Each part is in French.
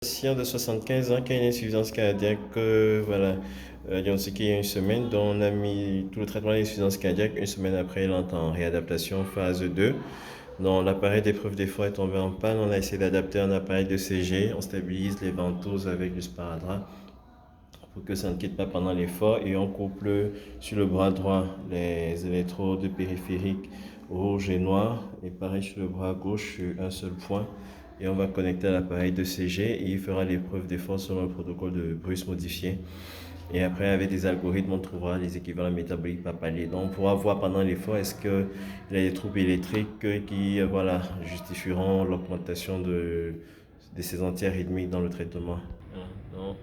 Patient de 75 ans qui a une insuffisance cardiaque, voilà, diagnostiqué il y a une semaine, dont on a mis tout le traitement d'insuffisance cardiaque. Une semaine après, il entre en réadaptation phase 2. Donc, l'appareil d'épreuve d'effort est tombé en panne. On a essayé d'adapter un appareil de CG. On stabilise les ventouses avec du sparadrap pour que ça ne quitte pas pendant l'effort. Et on couple sur le bras droit les électrodes périphériques rouge et noir. Et pareil sur le bras gauche sur un seul point. Et on va connecter à l'appareil de CG et il fera l'épreuve d'effort selon le protocole de Bruce modifié. Et après, avec des algorithmes, on trouvera les équivalents métaboliques par palier. Donc, on pourra voir pendant l'effort est-ce qu'il y a des troubles électriques qui voilà, justifieront l'augmentation de ces antiarythmiques dans le traitement. Donc,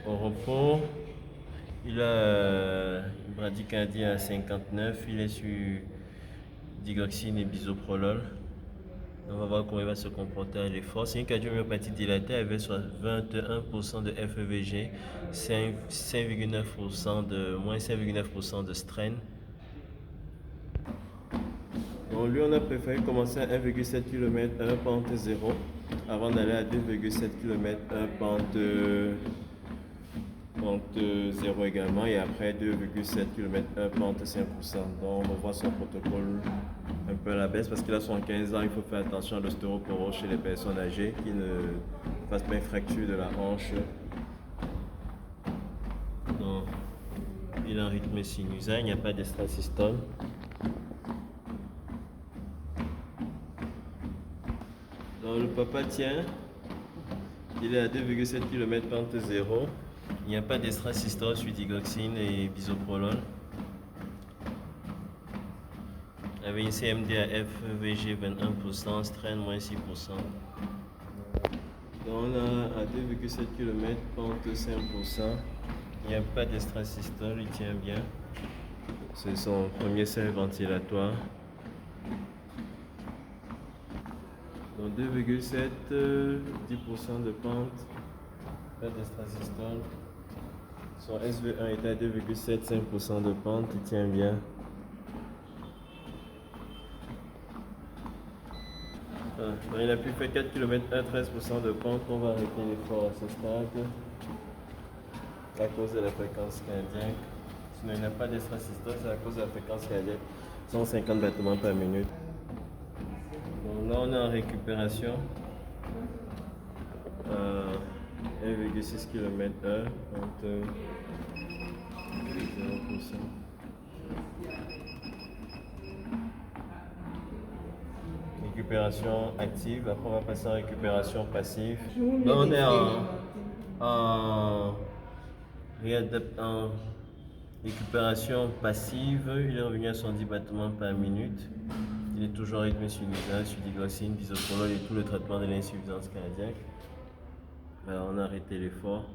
au repos, il a une bradycardie à 59, il est sur digoxine et bisoprolol. On va voir comment il va se comporter à l'effort. C'est une cardiomyopathie dilatée avec soit 21% de FEVG, 5,9% de moins 5,9% de strain. Donc lui, on a préféré commencer à 1,7 km 1 pente 0 avant d'aller à 2,7 km 1 pente 0 également, et après 2,7 km 1 pente 5%. Donc on va voir son protocole un peu à la baisse parce qu'il a 75 ans. Il faut faire attention à l'ostéoporose chez les personnes âgées qui ne fassent pas une fracture de la hanche. Donc il est en rythme sinusal, il n'y a pas d'extrasystole. Donc le papa tient, il est à 2,7 km pente 0. Il n'y a pas d'extrasystole sur digoxine et bisoprolol. Avec une CMD à FVG 21%, strain moins 6%. Donc on a à 2,7 km pente 5%. Il n'y a pas d'extrasystole, il tient bien. C'est son premier seuil ventilatoire. Donc 2,7, 10% de pente, pas d'extrasystole. Son SV1 est à 2,7, 5% de pente, il tient bien. Donc il a pu faire 4 km 1, 13% de pente. On va arrêter l'effort à ce stade à cause de la fréquence cardiaque. Sinon il n'a pas d'extrasystole, c'est à cause de la fréquence cardiaque, 150 battements par minute. Donc là on est en récupération. 1,6 km h, 0%. Récupération active, après on va passer en récupération passive. Là on est en récupération passive, il est revenu à 110 battements par minute. Il est toujours rythmé sinusal, sur digoxine, bisoprolol et tout le traitement de l'insuffisance cardiaque. On a arrêté l'effort.